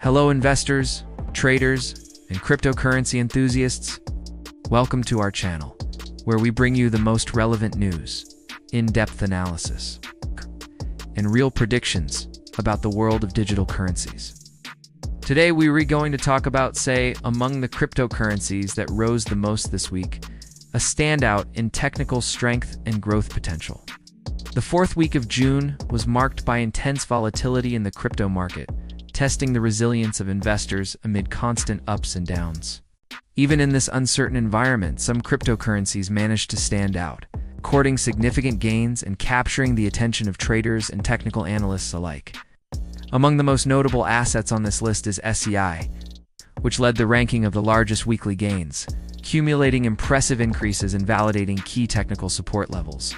Hello investors, traders, and cryptocurrency enthusiasts. Welcome to our channel, where we bring you the most relevant news, in-depth analysis, and real predictions about the world of digital currencies. Today we're going to talk about, among the cryptocurrencies that rose the most this week, a standout in technical strength and growth potential. The fourth week of June was marked by intense volatility in the crypto market, testing the resilience of investors amid constant ups and downs. Even in this uncertain environment, some cryptocurrencies managed to stand out, recording significant gains and capturing the attention of traders and technical analysts alike. Among the most notable assets on this list is SEI, which led the ranking of the largest weekly gains, accumulating impressive increases and validating key technical support levels.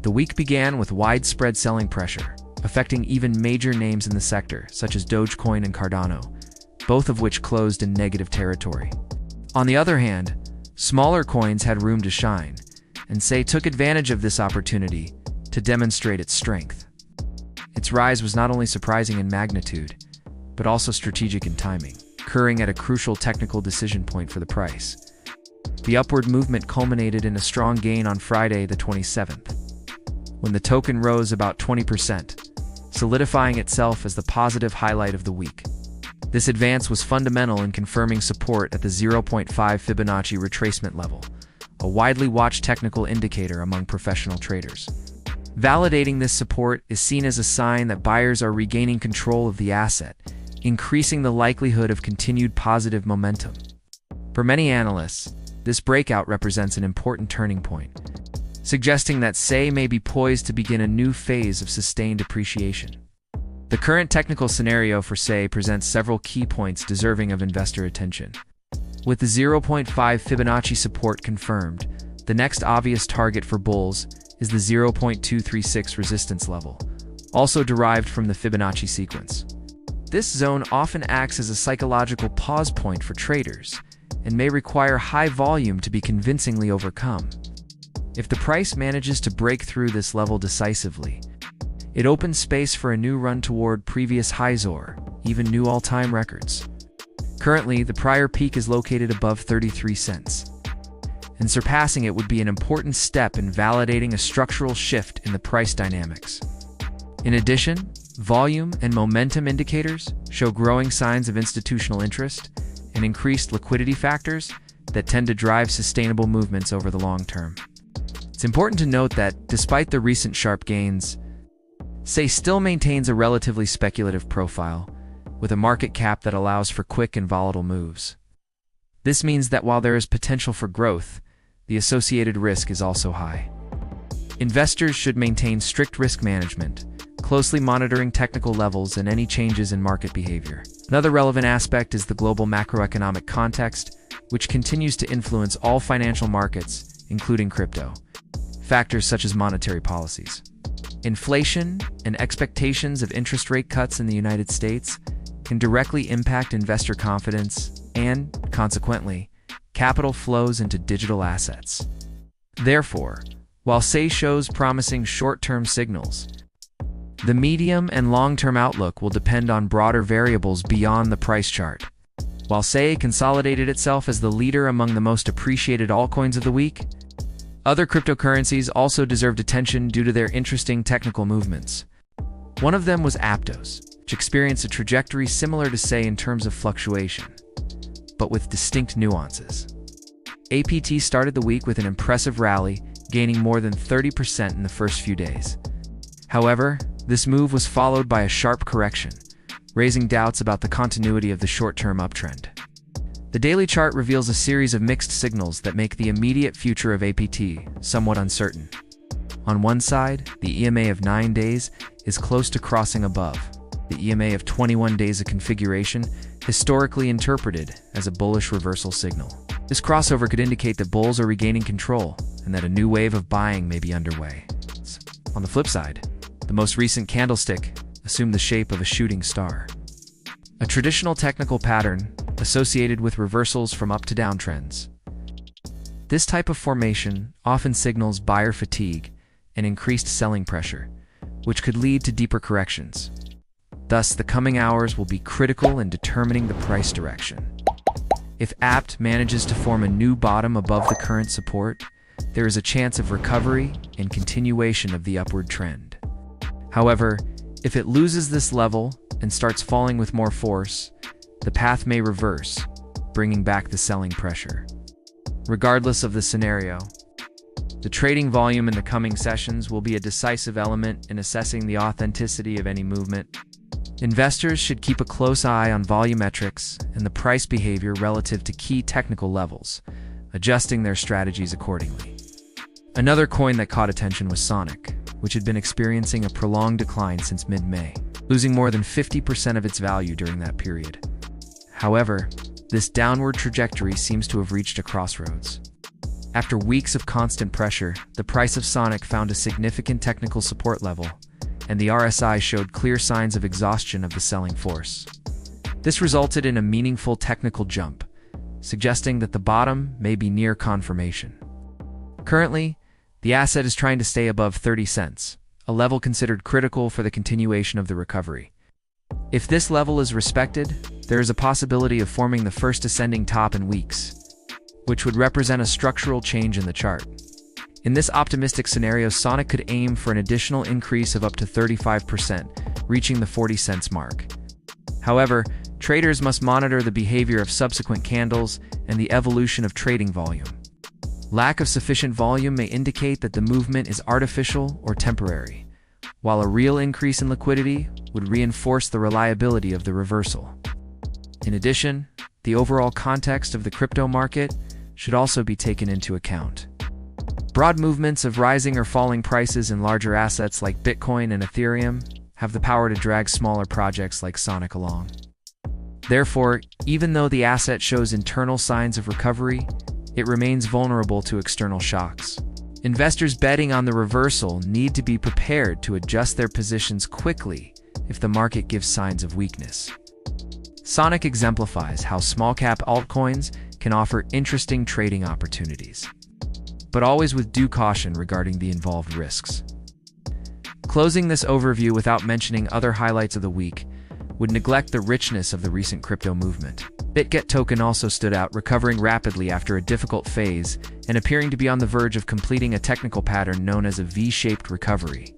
The week began with widespread selling pressure, affecting even major names in the sector, such as Dogecoin and Cardano, both of which closed in negative territory. On the other hand, smaller coins had room to shine, and SEI took advantage of this opportunity to demonstrate its strength. Its rise was not only surprising in magnitude, but also strategic in timing, occurring at a crucial technical decision point for the price. The upward movement culminated in a strong gain on Friday the 27th, when the token rose about 20%, solidifying itself as the positive highlight of the week. This advance was fundamental in confirming support at the 0.5 Fibonacci retracement level, a widely watched technical indicator among professional traders. Validating this support is seen as a sign that buyers are regaining control of the asset, increasing the likelihood of continued positive momentum. For many analysts, this breakout represents an important turning point, suggesting that SEI may be poised to begin a new phase of sustained appreciation. The current technical scenario for SEI presents several key points deserving of investor attention. With the 0.5 Fibonacci support confirmed, the next obvious target for bulls is the 0.236 resistance level, also derived from the Fibonacci sequence. This zone often acts as a psychological pause point for traders and may require high volume to be convincingly overcome. If the price manages to break through this level decisively, it opens space for a new run toward previous highs or even new all-time records. Currently, the prior peak is located above 33 cents, and surpassing it would be an important step in validating a structural shift in the price dynamics. In addition, volume and momentum indicators show growing signs of institutional interest and increased liquidity factors that tend to drive sustainable movements over the long term. It's important to note that, despite the recent sharp gains, SEI still maintains a relatively speculative profile, with a market cap that allows for quick and volatile moves. This means that while there is potential for growth, the associated risk is also high. Investors should maintain strict risk management, closely monitoring technical levels and any changes in market behavior. Another relevant aspect is the global macroeconomic context, which continues to influence all financial markets, including crypto. Factors such as monetary policies, inflation, and expectations of interest rate cuts in the United States can directly impact investor confidence and, consequently, capital flows into digital assets. Therefore, while SEI shows promising short-term signals, the medium and long-term outlook will depend on broader variables beyond the price chart. While SEI consolidated itself as the leader among the most appreciated altcoins of the week, other cryptocurrencies also deserved attention due to their interesting technical movements. One of them was Aptos, which experienced a trajectory similar to SEI in terms of fluctuation, but with distinct nuances. APT started the week with an impressive rally, gaining more than 30% in the first few days. However, this move was followed by a sharp correction, raising doubts about the continuity of the short-term uptrend. The daily chart reveals a series of mixed signals that make the immediate future of APT somewhat uncertain. On one side, the EMA of 9 days is close to crossing above the EMA of 21 days, a configuration historically interpreted as a bullish reversal signal. This crossover could indicate that bulls are regaining control and that a new wave of buying may be underway. On the flip side, the most recent candlestick assumed the shape of a shooting star, a traditional technical pattern associated with reversals from up to down trends. This type of formation often signals buyer fatigue and increased selling pressure, which could lead to deeper corrections. Thus, the coming hours will be critical in determining the price direction. If APT manages to form a new bottom above the current support, there is a chance of recovery and continuation of the upward trend. However, if it loses this level and starts falling with more force, the path may reverse, bringing back the selling pressure. Regardless of the scenario, the trading volume in the coming sessions will be a decisive element in assessing the authenticity of any movement. Investors should keep a close eye on volumetrics and the price behavior relative to key technical levels, adjusting their strategies accordingly. Another coin that caught attention was Sonic, which had been experiencing a prolonged decline since mid-May, losing more than 50% of its value during that period. However, this downward trajectory seems to have reached a crossroads. After weeks of constant pressure, the price of Sonic found a significant technical support level, and the RSI showed clear signs of exhaustion of the selling force. This resulted in a meaningful technical jump, suggesting that the bottom may be near confirmation. Currently, the asset is trying to stay above 30 cents, a level considered critical for the continuation of the recovery. If this level is respected, there is a possibility of forming the first ascending top in weeks, which would represent a structural change in the chart. In this optimistic scenario, Sonic could aim for an additional increase of up to 35%, reaching the 40 cents mark. However, traders must monitor the behavior of subsequent candles and the evolution of trading volume. Lack of sufficient volume may indicate that the movement is artificial or temporary, while a real increase in liquidity would reinforce the reliability of the reversal. In addition, the overall context of the crypto market should also be taken into account. Broad movements of rising or falling prices in larger assets like Bitcoin and Ethereum have the power to drag smaller projects like Sonic along. Therefore, even though the asset shows internal signs of recovery, it remains vulnerable to external shocks. Investors betting on the reversal need to be prepared to adjust their positions quickly if the market gives signs of weakness. Sonic exemplifies how small-cap altcoins can offer interesting trading opportunities, but always with due caution regarding the involved risks. Closing this overview without mentioning other highlights of the week would neglect the richness of the recent crypto movement. BitGet token also stood out, recovering rapidly after a difficult phase and appearing to be on the verge of completing a technical pattern known as a V-shaped recovery.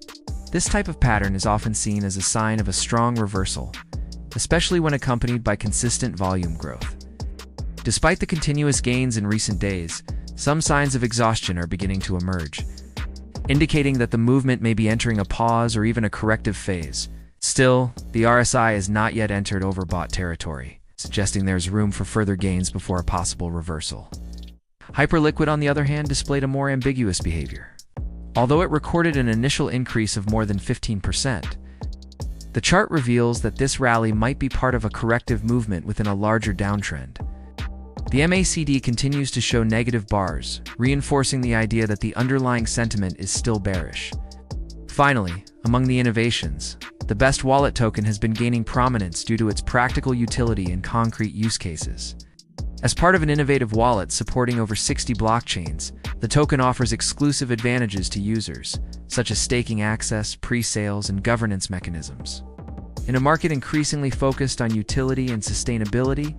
This type of pattern is often seen as a sign of a strong reversal, especially when accompanied by consistent volume growth. Despite the continuous gains in recent days, some signs of exhaustion are beginning to emerge, indicating that the movement may be entering a pause or even a corrective phase. Still, the RSI has not yet entered overbought territory, suggesting there's room for further gains before a possible reversal. Hyperliquid, on the other hand, displayed a more ambiguous behavior. Although it recorded an initial increase of more than 15%, the chart reveals that this rally might be part of a corrective movement within a larger downtrend. The MACD continues to show negative bars, reinforcing the idea that the underlying sentiment is still bearish. Finally, among the innovations, the Best Wallet token has been gaining prominence due to its practical utility in concrete use cases. As part of an innovative wallet supporting over 60 blockchains, the token offers exclusive advantages to users, such as staking access, pre-sales, and governance mechanisms. In a market increasingly focused on utility and sustainability,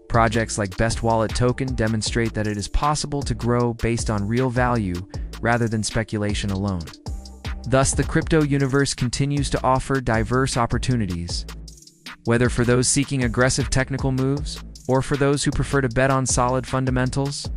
projects like Best Wallet token demonstrate that it is possible to grow based on real value rather than speculation alone. Thus, the crypto universe continues to offer diverse opportunities, whether for those seeking aggressive technical moves or for those who prefer to bet on solid fundamentals.